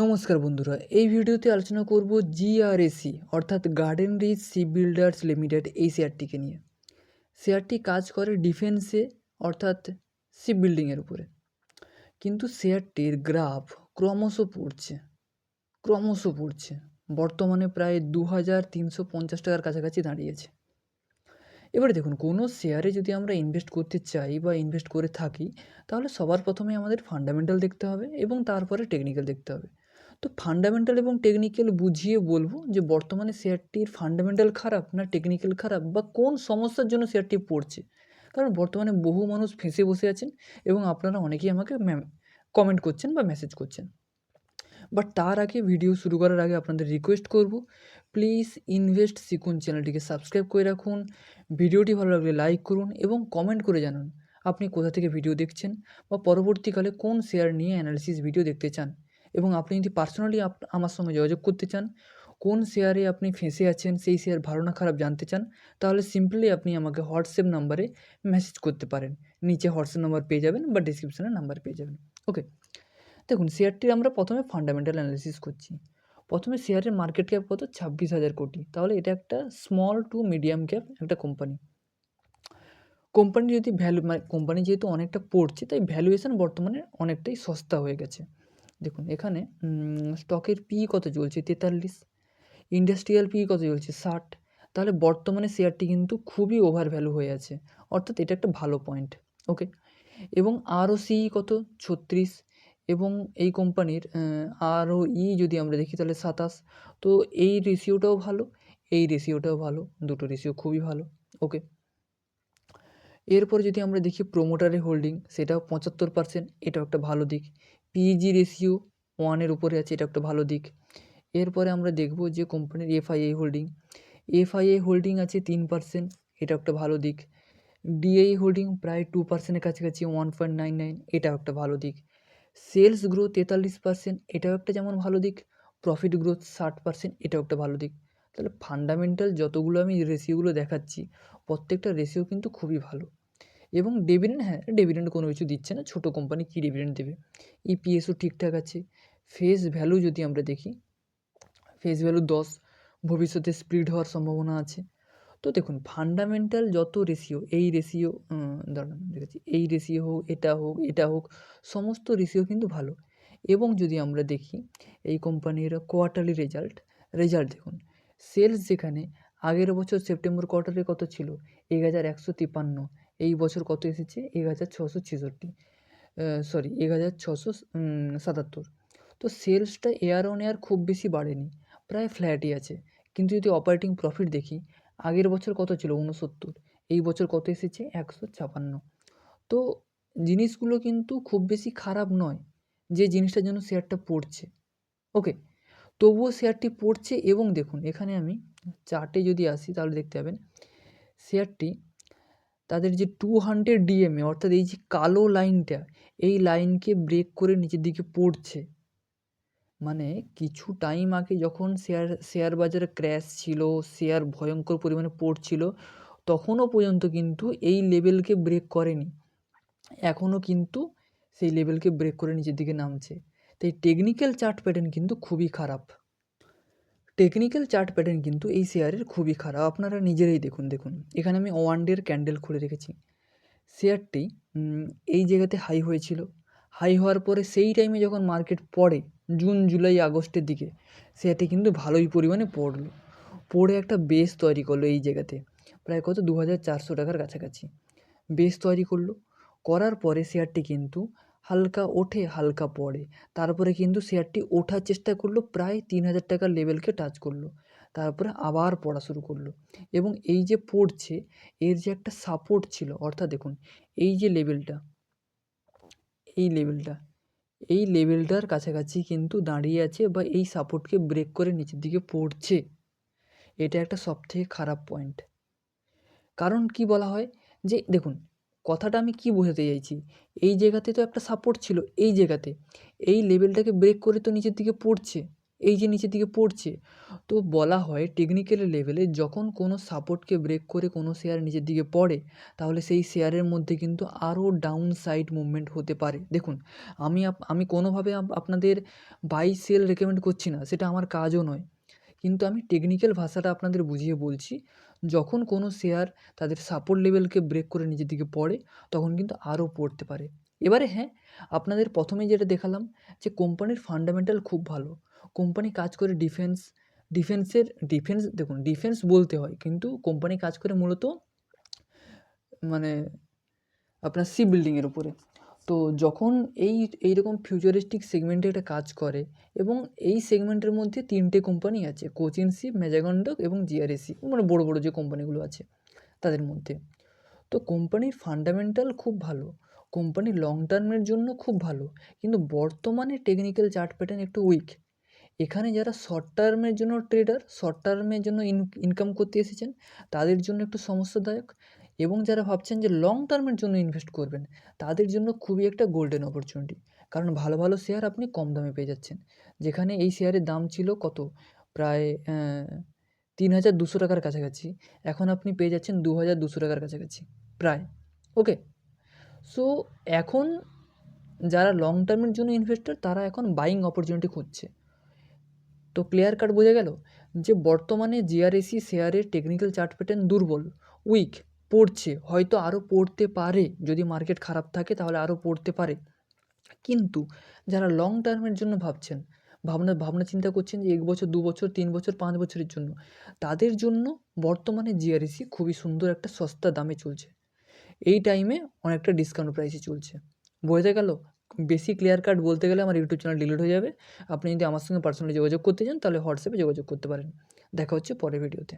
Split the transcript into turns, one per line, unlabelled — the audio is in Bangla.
নমস্কার বন্ধুরা, এই ভিডিওতে আলোচনা করব জিআরএসি অর্থাৎ Garden Reach Ship Builders Limited এই শেয়ারটিকে নিয়ে। শেয়ারটি কাজ করে ডিফেন্সে অর্থাৎ শিপ বিল্ডিংয়ের উপরে, কিন্তু শেয়ারটির গ্রাফ ক্রমশ পড়ছে। বর্তমানে প্রায় 2350 টাকার কাছাকাছি দাঁড়িয়েছে। এবারে দেখুন, কোনো শেয়ারে যদি আমরা ইনভেস্ট করতে চাই বা ইনভেস্ট করে থাকি, তাহলে সবার প্রথমে আমাদের ফান্ডামেন্টাল দেখতে হবে এবং তারপরে টেকনিক্যাল দেখতে হবে। তো ফান্ডামেন্টাল এবং টেকনিক্যাল বুঝিয়ে বলবো যে বর্তমানে শেয়ারটির ফান্ডামেন্টাল খারাপ না টেকনিক্যাল খারাপ, বা কোন সমস্যার জন্য শেয়ারটি পড়ছে। কারণ বর্তমানে বহু মানুষ ফেঁসে বসে আছেন এবং আপনারা অনেকেই আমাকে কমেন্ট করছেন বা মেসেজ করছেন। বাট তার আগে, ভিডিও শুরু করার আগে আপনাদের রিকোয়েস্ট করব, প্লিজ ইনভেস্ট শিখুন চ্যানেলটিকে সাবস্ক্রাইব করে রাখুন, ভিডিওটি ভালো লাগলে লাইক করুন এবং কমেন্ট করে জানান আপনি কোথা থেকে ভিডিও দেখছেন বা পরবর্তীকালে কোন শেয়ার নিয়ে অ্যানালিসিস ভিডিও দেখতে চান। এবং আপনি যদি পার্সোনালি আমার সঙ্গে যোগাযোগ করতে চান, কোন শেয়ারে আপনি ফেঁসে আছেন, সেই শেয়ার ভালো না খারাপ জানতে চান, তাহলে সিম্পলি আপনি আমাকে হোয়াটসঅ্যাপ নাম্বারে মেসেজ করতে পারেন। নিচে হোয়াটসঅ্যাপ নাম্বার পেয়ে যাবেন বা ডিসক্রিপশানে নাম্বার পেয়ে যাবেন। ওকে, দেখুন, শেয়ারটির আমরা প্রথমে ফান্ডামেন্টাল অ্যানালিসিস করছি। প্রথমে শেয়ারের মার্কেট ক্যাপ কত? 26,000 কোটি। তাহলে এটা একটা স্মল টু মিডিয়াম ক্যাপ একটা কোম্পানি যদি কোম্পানি যেহেতু অনেকটা পড়ছে, তাই ভ্যালুয়েশন বর্তমানে অনেকটাই সস্তা হয়ে গেছে। দেখুন এখানে স্টকের পি কত চলছে? 43। ইন্ডাস্ট্রিয়াল পি কত চলছে? 60। তাহলে বর্তমানে শেয়ারটি কিন্তু খুবই ওভার ভ্যালু হয়ে আছে, অর্থাৎ এটা একটা ভালো পয়েন্ট। ওকে, এবং আরওসি কত? 36। এবং এই কোম্পানির আরওই যদি আমরা দেখি তাহলে 27। তো এই রেশিওটাও ভালো, এই রেশিওটাও ভালো, দুটো রেশিও খুবই ভালো। ওকে, এরপর যদি আমরা দেখি প্রোমোটারের হোল্ডিং, সেটাও 75%, এটাও একটা ভালো দিক। পিইজি রেশিও 1-এর উপরে আছে, এটা একটা ভালো দিক। এরপরে আমরা দেখব যে কোম্পানির এফআইআই হোল্ডিং আছে 3%, এটা একটা ভালো দিক। ডিআই হোল্ডিং প্রায় 2%-এর কাছাকাছি, 1.99, এটাও একটা ভালো দিক। সেলস গ্রোথ 43%, এটাও একটা যেমন ভালো দিক। প্রফিট গ্রোথ 60%, এটাও একটা ভালো দিক। তাহলে ফান্ডামেন্টাল যতগুলো আমি রেশিওগুলো দেখাচ্ছি, প্রত্যেকটা রেশিও কিন্তু খুবই ভালো। এবং ডিভিডেন্ড, হ্যাঁ, ডিভিডেন্ড কোনো কিছু দিচ্ছে না, ছোটো কোম্পানি কী ডিভিডেন্ড দেবে। ইপিএসও ঠিকঠাক আছে। ফেস ভ্যালু যদি আমরা দেখি, ফেস ভ্যালু 10, ভবিষ্যতে স্প্লিট হওয়ার সম্ভাবনা আছে। তো দেখুন, ফান্ডামেন্টাল যত রেশিও, এই রেশিও দাঁড়ান দেখেছি, এই রেশিও হোক, এটা হোক, সমস্ত রেশিও কিন্তু ভালো। এবং যদি আমরা দেখি এই কোম্পানির কোয়ার্টারলি রেজাল্ট দেখুন, সেলস যেখানে আগের বছর সেপ্টেম্বর কোয়ার্টারে কত ছিল? 1153। এই বছর কত এসেছে? 1677, 1677। তো সেলসটা এয়ার অন এয়ার খুব বেশি বাড়েনি, প্রায় ফ্ল্যাটই আছে। কিন্তু যদি অপারেটিং প্রফিট দেখি, আগের বছর কত ছিল? 69, এই বছর কত এসেছে? 156। তো জিনিসগুলো কিন্তু খুব বেশি খারাপ নয়, যে জিনিসটার জন্য শেয়ারটা পড়ছে। ওকে, তবুও শেয়ারটি পড়ছে। এবং দেখুন, এখানে আমি চার্টে যদি আসি তাহলে দেখতে পাবেন শেয়ারটি তাদের যে 200 ডিএমএ, অর্থাৎ এই যে কালো লাইনটা, এই লাইনকে ব্রেক করে নিচের দিকে পড়ছে। মানে কিছু টাইম আগে যখন শেয়ার বাজারে ক্র্যাশ ছিল, শেয়ার ভয়ঙ্কর পরিমাণে পড়ছিল, তখনও পর্যন্ত কিন্তু এই লেভেলকে ব্রেক করেনি। এখনও কিন্তু সেই লেভেলকে ব্রেক করে নিচের দিকে নামছে। তাই টেকনিক্যাল চার্ট প্যাটার্ন কিন্তু খুবই খারাপ। এই শেয়ারের খুবই খারাপ, আপনারা নিজেরাই দেখুন। এখানে আমি 1 ডের ক্যান্ডেল খুলে রেখেছি। শেয়ারটি এই জায়গাতে হাই হয়েছিল। হাই হওয়ার পরে সেই টাইমে যখন মার্কেট পড়ে, জুন জুলাই আগস্টের দিকে, শেয়ারটি কিন্তু ভালোই পরিমাণে পড়ে একটা বেস তৈরি করলো এই জায়গাতে, প্রায় কত? 2400 টাকার কাছাকাছি বেস তৈরি করলো। করার পরে শেয়ারটি কিন্তু হালকা ওঠে, হালকা পড়ে। তারপরে কিন্তু শেয়ারটি ওঠার চেষ্টা করলো, প্রায় 3000 টাকার লেভেলকে টাচ করলো। তারপরে আবার পড়া শুরু করলো। এবং এই যে পড়ছে, এর যে একটা সাপোর্ট ছিল, অর্থাৎ দেখুন এই যে লেভেলটা, এই লেভেলটার কাছাকাছি কিন্তু দাঁড়িয়ে আছে, বা এই সাপোর্টকে ব্রেক করে নিচের দিকে পড়ছে। এটা একটা সবথেকে খারাপ পয়েন্ট। কারণ কি বলা হয় যে দেখুন, কথাটা আমি কি বোঝাতে চাইছি, এই জায়গাতে তো একটা সাপোর্ট ছিল, এই জায়গাতে এই লেভেলটাকে ব্রেক করে তো নিচের দিকে পড়ছে। এই যে নিচের দিকে পড়ছে, তো বলা হয় টেকনিক্যাল লেভেলে যখন কোনো সাপোর্টকে ব্রেক করে কোনো শেয়ার নিচের দিকে পড়ে, তাহলে সেই শেয়ারের মধ্যে কিন্তু আরও ডাউন সাইড মুভমেন্ট হতে পারে। দেখুন, আমি কোনোভাবে আপনাদের বাই সেল রেকমেন্ড করছি না, সেটা আমার কাজও নয়। কিন্তু আমি টেকনিক্যাল ভাষাটা আপনাদের বুঝিয়ে বলছি, যখন কোনো শেয়ার তাদের সাপোর্ট লেভেলকে ব্রেক করে নিচের দিকে পড়ে, তখন কিন্তু আরও পড়তে পারে। এবারে হ্যাঁ, আপনাদের প্রথমে যেটা দেখালাম যে কোম্পানির ফান্ডামেন্টাল খুব ভালো। কোম্পানি কাজ করে ডিফেন্স দেখুন, ডিফেন্স বলতে হয়, কিন্তু কোম্পানি কাজ করে মূলত মানে আপনার শিপ বিল্ডিংয়ের উপরে। তো যখন এইরকম ফিউচারিস্টিক সেগমেন্টে এটা কাজ করে, এবং এই সেগমেন্টের মধ্যে 3টে কোম্পানি আছে, কোচিন শিপ, ম্যাজাগন্ডক এবং জিআরএসি, মানে বড় বড় যে কোম্পানিগুলো আছে তাদের মধ্যে। তো কোম্পানির ফান্ডামেন্টাল খুব ভালো, কোম্পানি লং টার্মের জন্য খুব ভালো, কিন্তু বর্তমানে টেকনিক্যাল চার্ট প্যাটার্ন একটু উইক। এখানে যারা শর্ট টার্মের জন্য ট্রেডার, শর্ট টার্মের জন্য ইনকাম করতে এসেছেন, তাদের জন্য একটু সমস্যাদায়ক, এবং যারা ভাবছেন যে লং টার্মের জন্য ইনভেস্ট করবেন, তাদের জন্য খুবই একটা গোল্ডেন অপরচুনিটি। কারণ ভালো ভালো শেয়ার আপনি কম দামে পেয়ে যাচ্ছেন। যেখানে এই শেয়ারের দাম ছিল কত, প্রায় ৩,২০০ টাকার কাছাকাছি, এখন আপনি পেয়ে যাচ্ছেন ২,২০০ টাকার কাছাকাছি প্রায়। ওকে, সো এখন যারা লং টার্মের জন্য ইনভেস্টর, তারা এখন বাইং অপরচুনিটি খুঁজছে। তো ক্লিয়ার কাট বোঝা গেল যে বর্তমানে জিআরএসি শেয়ারের টেকনিক্যাল চার্ট প্যাটার্ন দুর্বল, উইক, পড়ছে, হয়তো আরও পড়তে পারে, যদি মার্কেট খারাপ থাকে তাহলে আরও পড়তে পারে। কিন্তু যারা লং টার্মের জন্য ভাবছেন, ভাবনা চিন্তা করছেন যে 1 বছর, 2 বছর, 3 বছর, 5 বছরের জন্য, তাদের জন্য বর্তমানে জিআরএসি খুবই সুন্দর একটা সস্তা দামে চলছে। এই টাইমে অনেকটা ডিসকাউন্ট প্রাইসে চলছে। বোঝা গেল? বেশি ক্লিয়ার কাট বলতে গেলে আমার ইউটিউব চ্যানেল ডিলিট হয়ে যাবে। আপনি যদি আমার সঙ্গে পার্সোনালি যোগাযোগ করতে চান, তাহলে হোয়াটসঅ্যাপে যোগাযোগ করতে পারেন। দেখা হচ্ছে পরের ভিডিওতে।